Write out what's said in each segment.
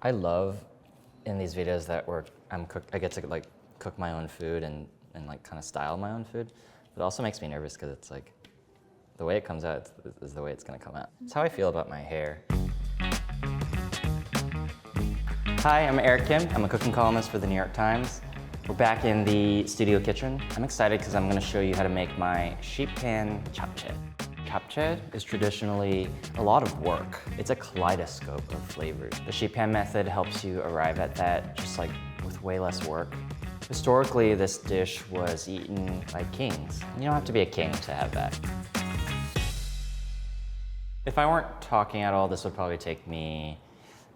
I love in these videos that where I get to like cook my own food and like kind of style my own food. But it also makes me nervous because it's like the way it comes out is the way it's gonna come out. It's how I feel about my hair. Hi, I'm Eric Kim. I'm a cooking columnist for the New York Times. We're back in the studio kitchen. I'm excited because I'm gonna show you how to make my sheet pan japchae. Japchae is traditionally a lot of work. It's a kaleidoscope of flavors. The sheet pan method helps you arrive at that just like with way less work. Historically, this dish was eaten by kings. You don't have to be a king to have that. If I weren't talking at all, this would probably take me,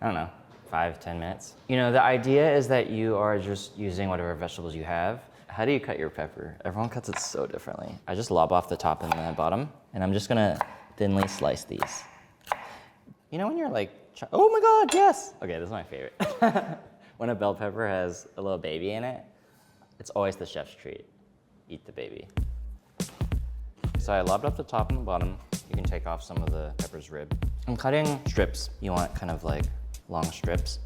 I don't know, 5-10 minutes. You know, the idea is that you are just using whatever vegetables you have. How do you cut your pepper? Everyone cuts it so differently. I just lob off the top and the bottom, and I'm just gonna thinly slice these. You know when you're like, oh my God, yes! Okay, this is my favorite. When a bell pepper has a little baby in it, it's always the chef's treat. Eat the baby. So I lobbed off the top and the bottom. You can take off some of the pepper's rib. I'm cutting strips. You want kind of like long strips.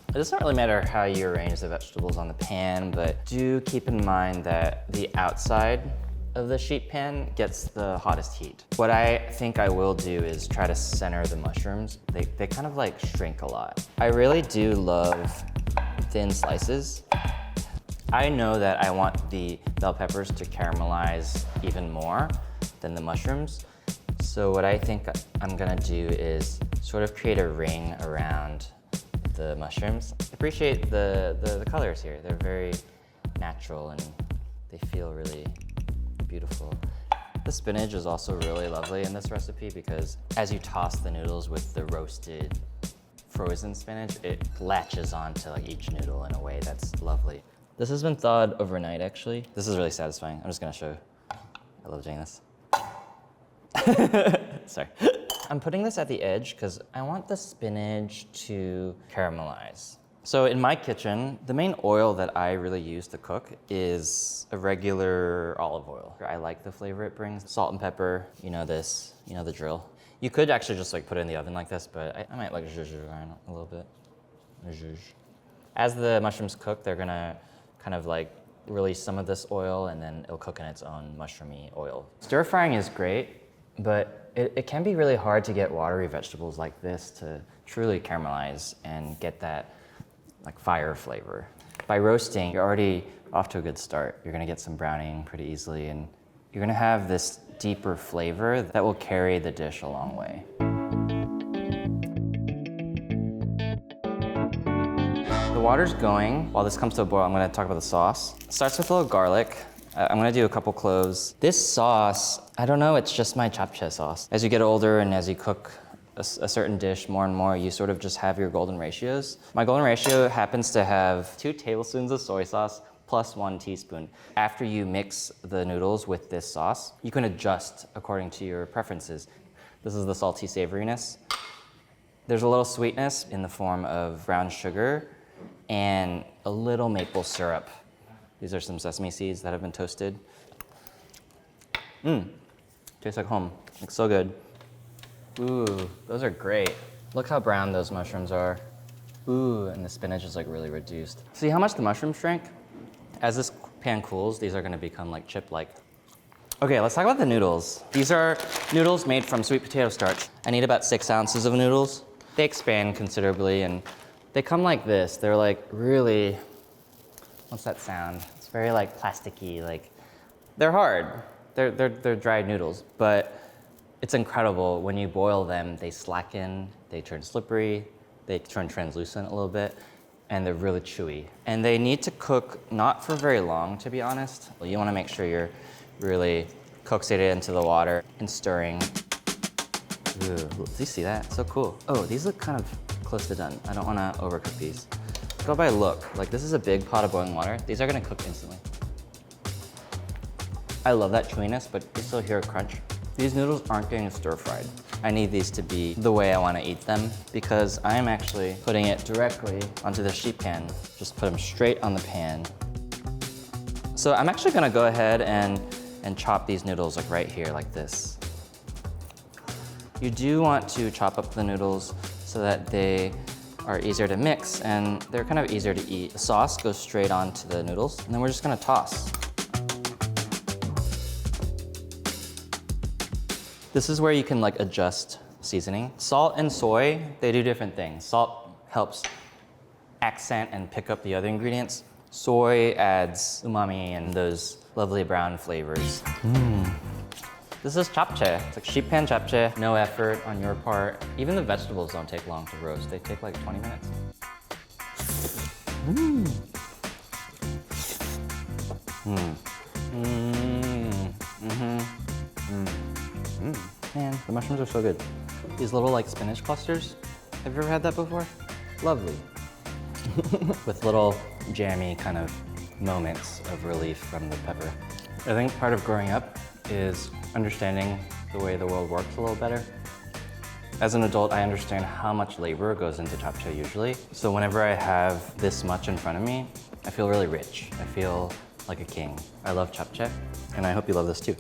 It doesn't really matter how you arrange the vegetables on the pan, but do keep in mind that the outside of the sheet pan gets the hottest heat. What I think I will do is try to center the mushrooms. They kind of like shrink a lot. I really do love thin slices. I know that I want the bell peppers to caramelize even more than the mushrooms. So what I think I'm gonna do is sort of create a ring around the mushrooms. Appreciate the colors here. They're very natural and they feel really beautiful. The spinach is also really lovely in this recipe because as you toss the noodles with the roasted frozen spinach, it latches onto like each noodle in a way that's lovely. This has been thawed overnight actually. This is really satisfying. I'm just gonna show. I love doing this. Sorry. I'm putting this at the edge because I want the spinach to caramelize. So in my kitchen, the main oil that I really use to cook is a regular olive oil. I like the flavor it brings. Salt and pepper, you know this, you know the drill. You could actually just like put it in the oven like this, but I might like zhuzh around a little bit. Zhuzh. As the mushrooms cook, they're gonna kind of like release some of this oil and then it'll cook in its own mushroomy oil. Stir frying is great, but it can be really hard to get watery vegetables like this to truly caramelize and get that like fire flavor. By roasting, you're already off to a good start. You're gonna get some browning pretty easily and you're gonna have this deeper flavor that will carry the dish a long way. The water's going. While this comes to a boil, I'm gonna talk about the sauce. It starts with a little garlic. I'm gonna do a couple cloves. This sauce, I don't know, it's just my japchae sauce. As you get older and as you cook a certain dish more and more, you sort of just have your golden ratios. My golden ratio happens to have 2 tablespoons of soy sauce plus 1 teaspoon. After you mix the noodles with this sauce, you can adjust according to your preferences. This is the salty savoriness. There's a little sweetness in the form of brown sugar and a little maple syrup. These are some sesame seeds that have been toasted. Tastes like home. Looks so good. Ooh, those are great. Look how brown those mushrooms are. Ooh, and the spinach is like really reduced. See how much the mushrooms shrank? As this pan cools, these are gonna become like chip-like. Okay, let's talk about the noodles. These are noodles made from sweet potato starch. I need about 6 ounces of noodles. They expand considerably and they come like this. They're like really, what's that sound? It's very like plasticky, like they're hard. They're dried noodles, but it's incredible. When you boil them, they slacken, they turn slippery, they turn translucent a little bit, and they're really chewy. And they need to cook not for very long, to be honest. You wanna make sure you're really coaxing it into the water and stirring. Ooh, do you see that? So cool. Oh, these look kind of close to done. I don't wanna overcook these. Go by look. Like this is a big pot of boiling water. These are gonna cook instantly. I love that chewiness, but you still hear a crunch. These noodles aren't getting stir fried. I need these to be the way I wanna eat them because I'm actually putting it directly onto the sheet pan. Just put them straight on the pan. So I'm actually gonna go ahead and chop these noodles like right here, like this. You do want to chop up the noodles so that they are easier to mix and they're kind of easier to eat. The sauce goes straight onto the noodles and then we're just gonna toss. This is where you can like adjust seasoning. Salt and soy, they do different things. Salt helps accent and pick up the other ingredients. Soy adds umami and those lovely brown flavors. This is japchae. It's like sheet pan japchae, no effort on your part. Even the vegetables don't take long to roast. They take like 20 minutes. Man, the mushrooms are so good. These little like spinach clusters, have you ever had that before? Lovely. With little jammy kind of moments of relief from the pepper. I think part of growing up is understanding the way the world works a little better. As an adult, I understand how much labor goes into japchae usually. So whenever I have this much in front of me, I feel really rich. I feel like a king. I love japchae, and I hope you love this too.